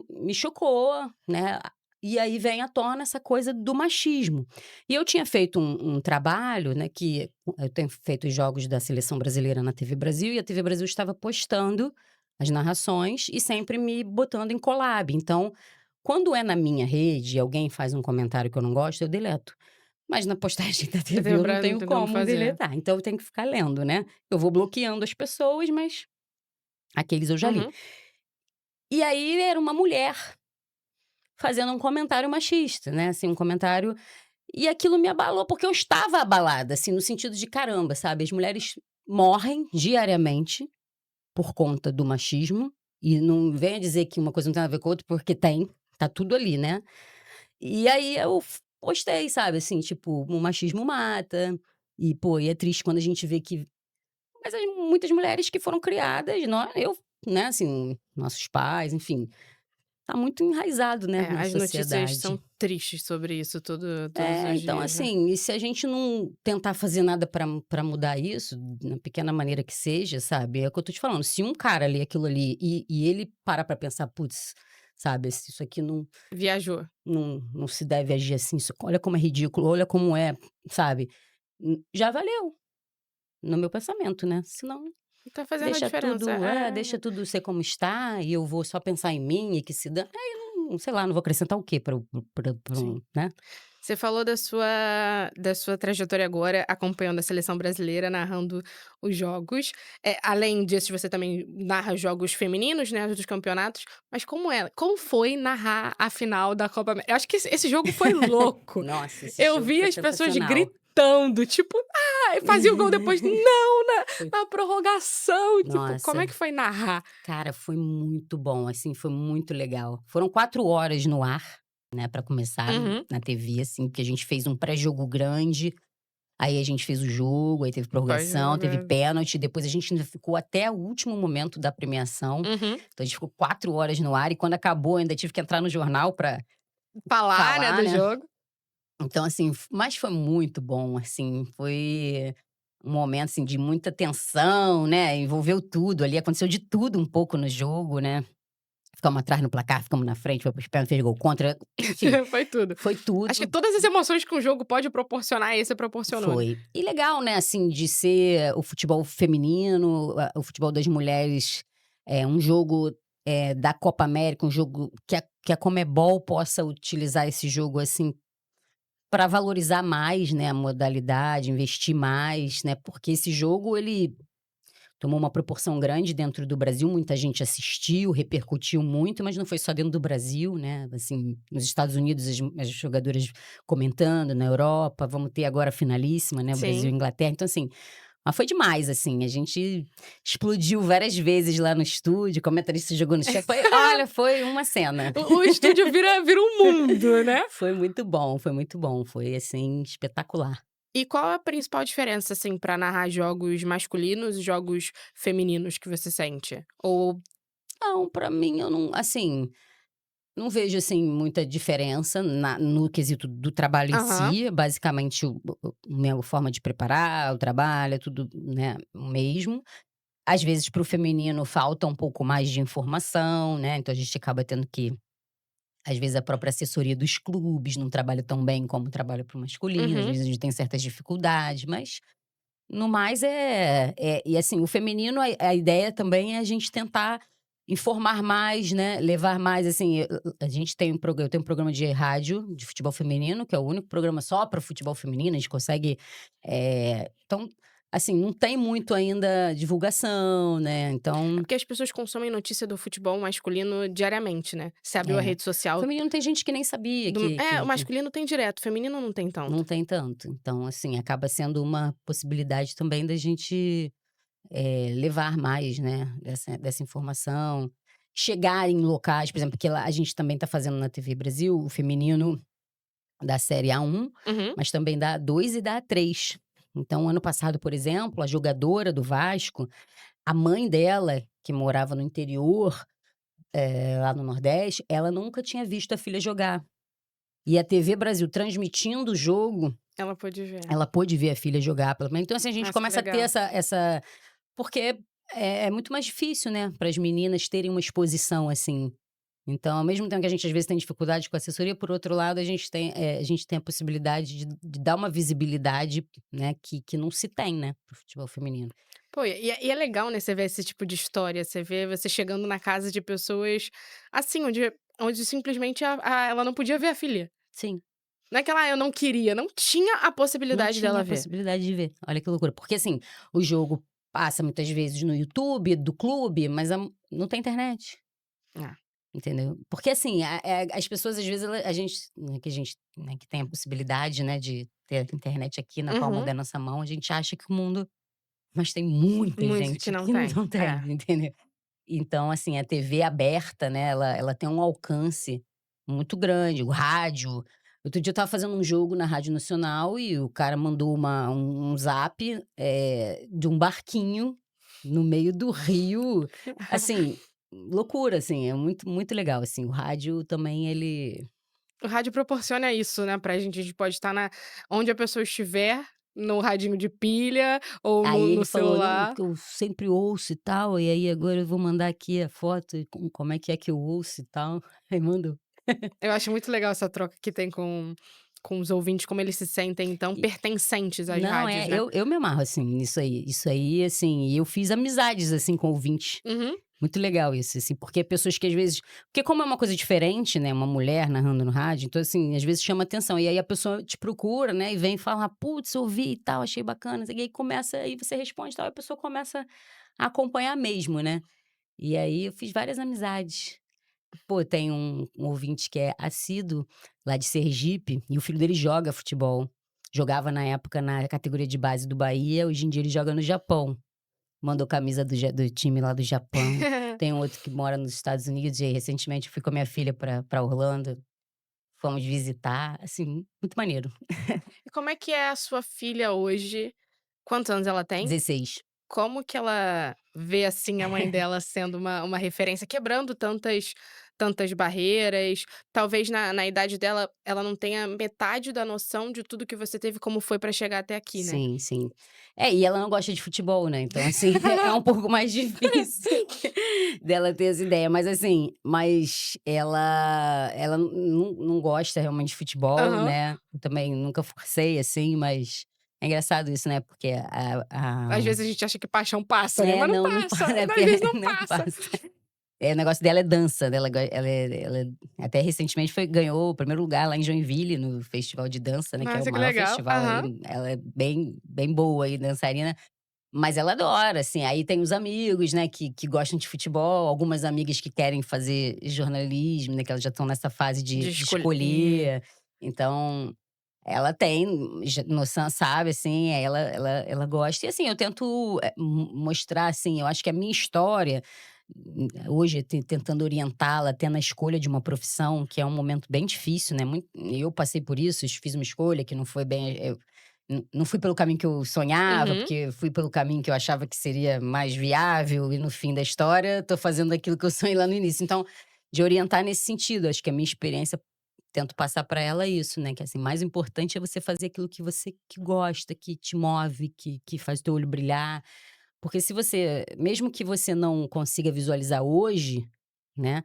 me chocou, né, e aí vem à tona essa coisa do machismo. E eu tinha feito um trabalho, né, que eu tenho feito os jogos da seleção brasileira na TV Brasil, e a TV Brasil estava postando as narrações e sempre me botando em collab. Então, quando é na minha rede e alguém faz um comentário que eu não gosto, eu deleto. Mas na postagem da TV eu não Não tenho tem como como fazer. deletar, então eu tenho que ficar lendo, né. Eu vou bloqueando as pessoas, mas aqueles eu já li. Uhum. E aí era uma mulher fazendo um comentário machista, né, assim, um comentário e aquilo me abalou, porque eu estava abalada, assim, no sentido de caramba, sabe, as mulheres morrem diariamente por conta do machismo, e não venha dizer que uma coisa não tem nada a ver com a outra, porque tem, tá tudo ali, né. E aí eu postei, sabe, assim, tipo, o machismo mata, e pô, e é triste quando a gente vê que mas aí muitas mulheres que foram criadas, né, assim, nossos pais, enfim, tá muito enraizado, né, É, na as notícias são sociedade. tristes sobre isso todos É, os então dias, né. assim, e se a gente não tentar fazer nada pra mudar isso, na pequena maneira que seja, sabe, é o que eu tô te falando, se um cara lê aquilo ali e ele parar pra pensar: "Putz, sabe, isso aqui Viajou. não se deve agir assim, isso olha como é ridículo, olha como é", sabe, já valeu, no meu pensamento, né, senão Tá fazendo a diferença. deixa É. tudo ser como está e eu vou só pensar em mim e que se dane. sei lá, não vou acrescentar o quê para Sim. né. Você falou da sua trajetória agora acompanhando a seleção brasileira, narrando os jogos. Além disso, você também narra jogos femininos, né, dos campeonatos, mas como foi narrar a final da Copa América? Eu acho que esse jogo foi louco. Nossa, esse Eu jogo vi foi as pessoas sensacional. gritando, tipo: "Ah!", e fazia o gol depois: "Não!", Foi na prorrogação, tipo, como é nossa, que foi narrar? cara, foi muito bom, assim, foi muito legal. Foram 4 horas no ar, né, pra começar, Uhum. na TV, assim, porque a gente fez um pré-jogo grande, aí a gente fez o jogo, aí teve prorrogação, Pós-jogo, teve é. pênalti, depois a gente ainda ficou até o último momento da premiação, Uhum. então a gente ficou 4 horas no ar e quando acabou ainda tive que entrar no jornal pra Falar, né, falar, do né. jogo. Então assim, mas foi muito bom, assim, foi um momento, assim, de muita tensão, né, envolveu tudo ali, aconteceu de tudo um pouco no jogo, né. Ficamos atrás no placar, ficamos na frente, foi para os pênaltis, fez gol contra, enfim, Foi tudo. foi Acho que tudo, todas as emoções que um jogo pode proporcionar, esse proporcionou, né. foi. E legal, né, assim, de ser o futebol feminino, o futebol das mulheres, um jogo, da Copa América, um jogo que a Conmebol possa utilizar esse jogo, assim, para valorizar mais, né, a modalidade, investir mais, né, porque esse jogo ele tomou uma proporção grande dentro do Brasil, muita gente assistiu, repercutiu muito, mas não foi só dentro do Brasil, né, assim, nos Estados Unidos as jogadoras comentando, na Europa, vamos ter agora a finalíssima, né, Brasil Sim. e Inglaterra, então assim, mas foi demais, assim, a gente explodiu várias vezes lá no estúdio, comentarista jogou no chão, foi uma cena. O estúdio vira um mundo, né. Foi muito bom, foi, assim, espetacular. E qual a principal diferença, assim, pra narrar jogos masculinos e jogos femininos que você sente? Ou Não, pra mim eu não assim, não vejo, assim, muita diferença no quesito do trabalho em aham, si, basicamente minha forma de preparar o trabalho, é tudo, né, o mesmo. Às vezes para o feminino falta um pouco mais de informação, né, então a gente acaba tendo que às vezes a própria assessoria dos clubes não trabalha tão bem como trabalha para o masculino, às uhum. vezes a gente tem certas dificuldades, mas no mais e assim, o feminino a ideia também é a gente tentar informar mais, né, levar mais, assim, a gente tem eu tenho um programa de rádio de futebol feminino, que é o único programa só para futebol feminino, a gente consegue, então, assim, não tem muito ainda divulgação, né, É então porque as pessoas consomem notícia do futebol masculino diariamente, né. Você abriu a é. rede social Feminino tem gente que nem sabia do o que masculino tem direto, o feminino não tem não tanto. tem tanto. Então, assim, acaba sendo uma possibilidade também da gente levar mais, né, dessa informação, chegar em locais, por exemplo, que lá a gente também está fazendo na TV Brasil, o feminino da série A1, Uhum. mas também da A2 e da A3. Então, ano passado, por exemplo, a jogadora do Vasco, a mãe dela, que morava no interior, lá no Nordeste, ela nunca tinha visto a filha jogar. E a TV Brasil transmitindo o jogo, Ela pôde ver. ela pôde ver a filha jogar pela então, assim, a gente Nossa, que começa a ter legal. essa porque é muito mais difícil, né, para as meninas terem uma exposição, assim. Então, ao mesmo tempo que a gente às vezes tem dificuldade com a assessoria, por outro lado a gente tem a possibilidade de dar uma visibilidade, né, que não se tem, né, para o futebol feminino. Pô, e é legal, né, você ver esse tipo de história, você vê você chegando na casa de pessoas, assim, onde simplesmente ela não podia ver a filha. Sim, Não é que ela: "Eu não queria", não tinha a não possibilidade tinha dela a ver. possibilidade de ver. Olha que loucura. Porque, assim, o jogo passa muitas vezes no YouTube do clube, mas não tem internet. Ah. Entendeu? Porque assim, as pessoas às vezes a gente, né, que tem a possibilidade, né, de ter a internet aqui na palma Uhum. da nossa mão, a gente acha que o mundo mas tem muita Muito que gente não que tem. não tem, É. entendeu? Então assim, a TV aberta, né, ela tem um alcance muito grande, o rádio. Outro dia eu estava fazendo um jogo na Rádio Nacional e o cara mandou um zap, de um barquinho no meio do rio, assim, loucura, assim, é muito, muito legal, assim, o rádio também ele O rádio proporciona isso, né, pra gente. A gente pode estar onde a pessoa estiver, no radinho de pilha ou aí no ele falou: "Não, celular. porque eu sempre ouço e tal, e aí agora eu vou mandar aqui a foto e como é que eu ouço e tal", aí mandou. Eu acho muito legal essa troca que tem com os ouvintes, como eles se sentem tão E pertencentes às não, rádios, né. eu me amarro, assim, nisso aí, isso aí, assim, e eu fiz amizades, assim, com ouvintes. Uhum. Muito legal isso, assim, porque pessoas que às vezes porque como é uma coisa diferente, né, uma mulher narrando no rádio, então assim, às vezes chama atenção, e aí a pessoa te procura, né, e vem falar: "Putz, ouvi e tal, achei bacana", não sei o quê, e aí começa aí você responde e tal, e a pessoa começa a acompanhar mesmo, né. E aí eu fiz várias amizades. Pô, tem um ouvinte que é assíduo, lá de Sergipe, e o filho dele joga futebol. Jogava na época na categoria de base do Bahia, hoje em dia ele joga no Japão. Mandou camisa do time lá do Japão. Tem um outro que mora nos Estados Unidos, e aí recentemente eu fui com a minha filha pra Orlando, fomos visitar, assim, muito maneiro. E como é que é a sua filha hoje? Quantos anos ela tem? 16. Como que ela vê, assim, a mãe dela sendo uma referência, quebrando tantas barreiras? Talvez na idade dela, ela não tenha metade da noção de tudo que você teve, como foi pra chegar até aqui, né? Sim, sim. É, e ela não gosta de futebol, né, então assim, é um pouco mais difícil dela ter essa ideia, mas assim, ela não gosta realmente de futebol, Aham. né, eu também nunca forcei, assim, mas é engraçado isso, né, porque Às vezes a gente acha que paixão passa, né, é, mas não não, não passa, pa né, às vezes não não passa. passa. É, o negócio dela é dança, né, ela até recentemente ganhou o primeiro lugar lá em Joinville, no festival de dança, né, que é o Nossa, que maior legal. festival aí, Aham. ela é bem boa aí, dançarina, mas ela adora, assim, aí tem os amigos, né, que gostam de futebol, algumas amigas que querem fazer jornalismo, né, que elas já estão nessa fase De de escolher. escolher, então ela tem já noção, sabe, assim, ela gosta. E assim, eu tento, mostrar, assim, eu acho que a minha história, hoje tentando orientá-la até na escolha de uma profissão, que é um momento bem difícil, né, eu passei por isso, fiz uma escolha que não foi bem eu não fui pelo caminho que eu sonhava, Uhum. porque fui pelo caminho que eu achava que seria mais viável e no fim da história tô fazendo aquilo que eu sonhei lá no início. Então, de orientar nesse sentido, acho que a minha experiência tento passar para ela isso, né, que assim, mais importante é você fazer aquilo que você que gosta, que te move, que faz o teu olho brilhar, porque se você mesmo que você não consiga visualizar hoje, né,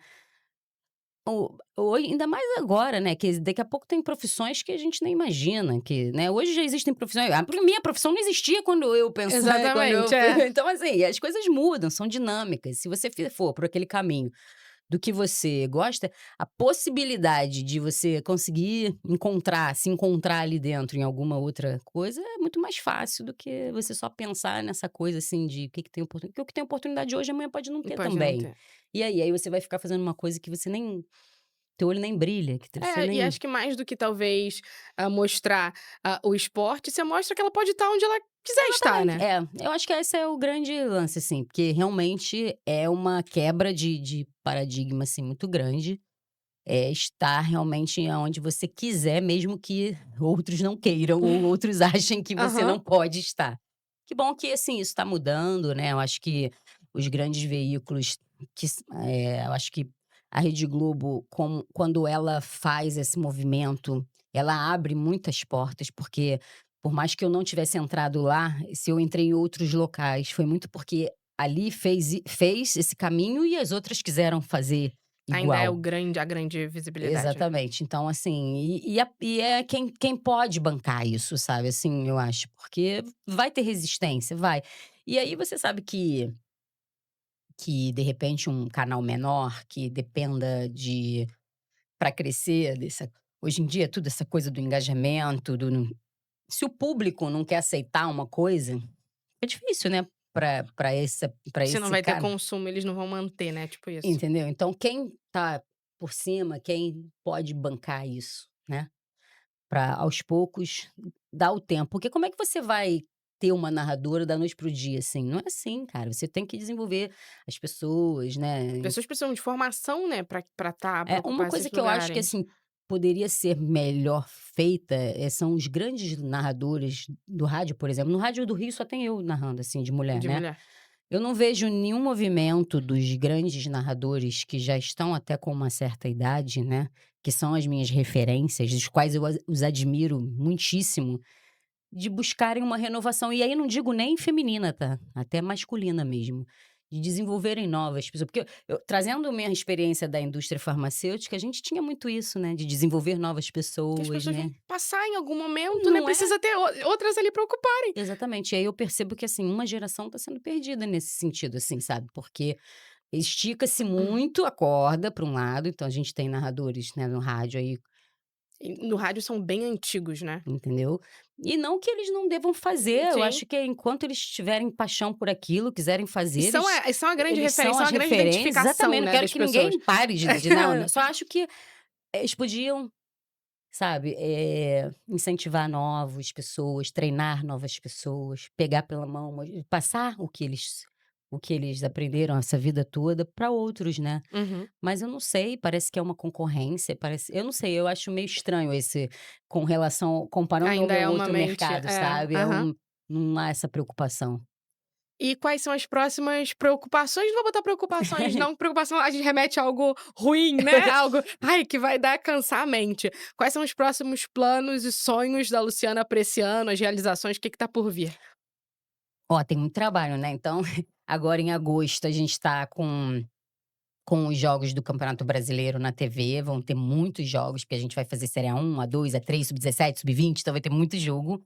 ou ainda mais agora, né, que daqui a pouco tem profissões que a gente nem imagina que, né, hoje já existem profissões a minha profissão não existia quando eu pensava quando eu Exatamente, é. então assim, as coisas mudam, são dinâmicas, se você for por aquele caminho do que você gosta, a possibilidade de você conseguir se encontrar ali dentro em alguma outra coisa é muito mais fácil do que você só pensar nessa coisa, assim, de o que que tem oportunidade porque o que tem oportunidade hoje, amanhã pode não ter Pode não também. ter. E aí você vai ficar fazendo uma coisa que você nem teu olho nem brilha, que você É, e nem acho que mais do que talvez, mostrar, o esporte, você mostra que ela pode estar onde ela quiser estar, exatamente. né. É, eu acho que esse é o grande lance, assim, porque realmente é uma quebra de paradigma, assim, muito grande. É estar realmente aonde você quiser, mesmo que outros não queiram ou outros achem que você Aham. não pode estar. Que bom que, assim, isso está mudando, né, eu acho que os grandes veículos eu acho que a Rede Globo, quando ela faz esse movimento, ela abre muitas portas, porque por mais que eu não tivesse entrado lá, se eu entrei em outros locais, foi muito porque ali fez esse caminho e as outras quiseram fazer Ainda é igual. a grande visibilidade. Exatamente. Então, assim, e é quem pode bancar isso, sabe, assim, eu acho, porque vai ter resistência, vai. E aí você sabe que de repente um canal menor que dependa de para crescer dessa hoje em dia tudo essa coisa do engajamento, se o público não quer aceitar uma coisa, é difícil, né, para Se não esse vai ter cara, consumo, eles não vão manter, né, tipo isso. entendeu? Então quem tá por cima, quem pode bancar isso, né? Pra, aos poucos, dar o tempo. Porque como é que você vai ter uma narradora da noite para o dia, assim? Não é assim, cara. Você tem que desenvolver as pessoas, né. Pessoas precisam de formação, né, pra pra Uma ocupar coisa esses que eu acho que, lugares. assim, poderia ser melhor feita, são os grandes narradores do rádio, por exemplo. No rádio do Rio só tem eu narrando, assim, de mulher, De né. mulher. Eu não vejo nenhum movimento dos grandes narradores que já estão até com uma certa idade, né, que são as minhas referências, dos quais eu os admiro muitíssimo, de buscarem uma renovação. E aí não digo nem feminina, tá, até masculina mesmo. De desenvolverem novas pessoas. Porque trazendo minha experiência da indústria farmacêutica, a gente tinha muito isso, né, de desenvolver novas Que as pessoas, pessoas vão né. passar em algum momento, né, Não é? precisa ter outras ali pra ocuparem. Exatamente. E aí eu percebo que, assim, uma geração está sendo perdida nesse sentido, assim, sabe, porque estica-se Uhum. muito a corda para um lado, então a gente tem narradores, né, no rádio aí, E no rádio são bem antigos, né. entendeu. E não que eles não devam fazer, eu Sim. acho que enquanto eles tiverem paixão por aquilo, quiserem E fazer, são a são a grande eles referência, são são as a grande referências identificação, exatamente, não né, quero das que pessoas. ninguém pare de não, não, só acho que eles podiam, sabe, incentivar novas pessoas, treinar novas pessoas, pegar pela mão, passar o que eles aprenderam essa vida toda para outros, né. Uhum. Mas eu não sei, parece que é uma concorrência, parece eu não sei, eu acho meio estranho esse com relação comparando ao Ainda meu é uma outro mente mercado, sabe, aham. não há essa preocupação. E quais são as próximas preocupações? Não vou botar preocupações não, preocupação a gente remete a algo ruim, né, algo, ai, que vai dar cansar a mente. Quais são os próximos planos e sonhos da Luciana pra esse ano, as realizações, o que que tá por vir? Ó, tem muito trabalho, né, então agora em agosto a gente tá com os jogos do Campeonato Brasileiro na TV, vão ter muitos jogos, porque a gente vai fazer série A1, A2, A3, sub-17, sub-20, então vai ter muito jogo.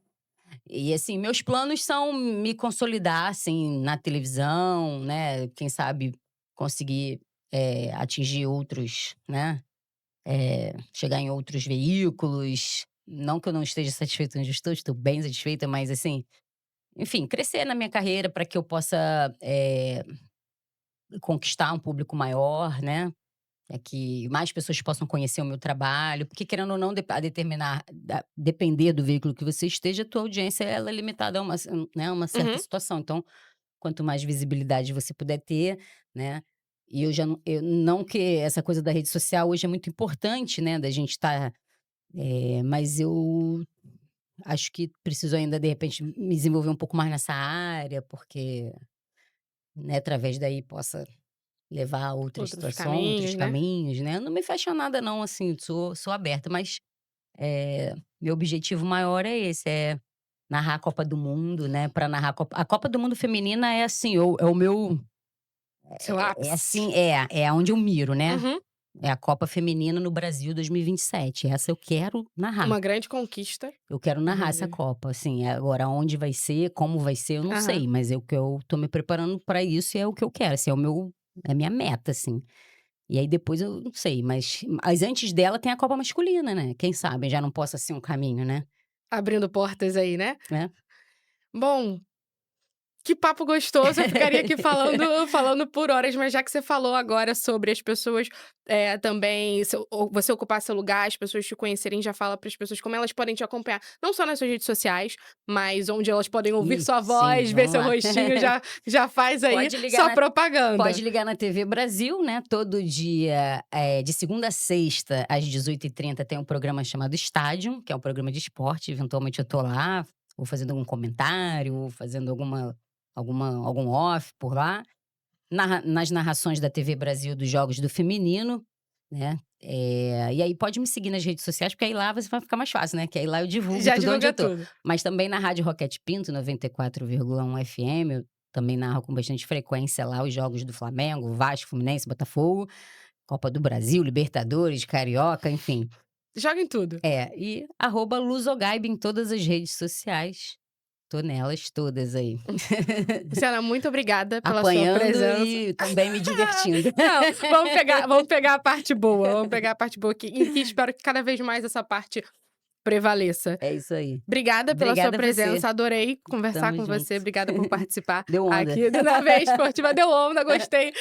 E assim, meus planos são me consolidar, assim, na televisão, né, quem sabe conseguir, atingir outros, né, chegar em outros veículos. Não que eu não esteja satisfeita onde estou bem satisfeita, mas assim, enfim, crescer na minha carreira para que eu possa, conquistar um público maior, né. É que mais pessoas possam conhecer o meu trabalho, porque querendo ou não, depender do veículo que você esteja, a tua audiência ela é limitada a uma certa Uhum. situação. Então, quanto mais visibilidade você puder ter, né, e eu não que essa coisa da rede social hoje é muito importante, né, da gente estar, mas eu acho que preciso ainda, de repente, me desenvolver um pouco mais nessa área, porque, né, através daí possa levar a outras Outros situações, outros caminhos, né. caminhos, né. Eu não me fecho a nada não, assim, sou aberta, mas, meu objetivo maior é esse, é narrar a Copa do Mundo, né, para narrar a Copa do Mundo feminina é assim, o meu Seu assim, ápice. é aonde eu miro, né. Uhum. É a Copa Feminina no Brasil 2027, essa eu quero narrar. Uma grande conquista. Eu quero narrar essa Inclusive. Copa, assim, agora onde vai ser, como vai ser, eu não Aham. sei, mas é o que eu tô me preparando para isso e é o que eu quero, assim, é a minha meta, assim. E aí depois eu não sei, mas antes dela tem a Copa masculina, né, quem sabe já não possa ser um caminho, né. Abrindo portas aí, né. É. Bom, que papo gostoso, eu ficaria aqui falando por horas, mas já que você falou agora sobre as pessoas, também você ocupar seu lugar, as pessoas te conhecerem, já fala para as pessoas como elas podem te acompanhar, não só nas suas redes sociais, mas onde elas podem ouvir Ih, sua sim, voz, ver vamos seu lá. rostinho, já faz aí Pode ligar sua na propaganda. pode ligar na TV Brasil, né, todo dia, de segunda a sexta, às 18h30 tem um programa chamado Estádio, que é um programa de esporte, eventualmente eu tô lá, ou fazendo algum comentário, ou fazendo algum off por lá. Nas narrações da TV Brasil dos jogos do feminino, né, e aí pode me seguir nas redes sociais, porque aí lá você vai ficar mais fácil, né, que aí lá eu divulgo Já tudo onde divulga eu tô. tudo. Mas também na Rádio Roquete Pinto 94,1 FM, eu também narro com bastante frequência lá os jogos do Flamengo, Vasco, Fluminense, Botafogo, Copa do Brasil, Libertadores, Carioca, enfim. Joga em tudo. E @Lusogaib em todas as redes sociais, tô nelas todas aí. Luciana, muito obrigada pela sua Apanhando presença. e também me divertindo. Não, vamos pegar a parte boa, vamos pegar a parte boa aqui, e que espero que cada vez mais essa parte prevaleça. É isso aí. Obrigada pela sua Obrigada a você. presença, adorei conversar Tamo com junto. você, obrigada por participar Deu onda. aqui do Na Veia Esportiva. Deu onda, gostei,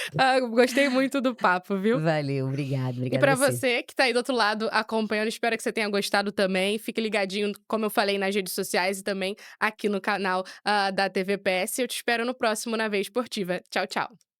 gostei muito do papo, viu. Valeu, E obrigada a pra você. você que tá aí do outro lado acompanhando, espero que você tenha gostado também. Fique ligadinho, como eu falei, nas redes sociais e também aqui no canal, da TV PS. Eu te espero no próximo Na Veia Esportiva. Tchau, tchau.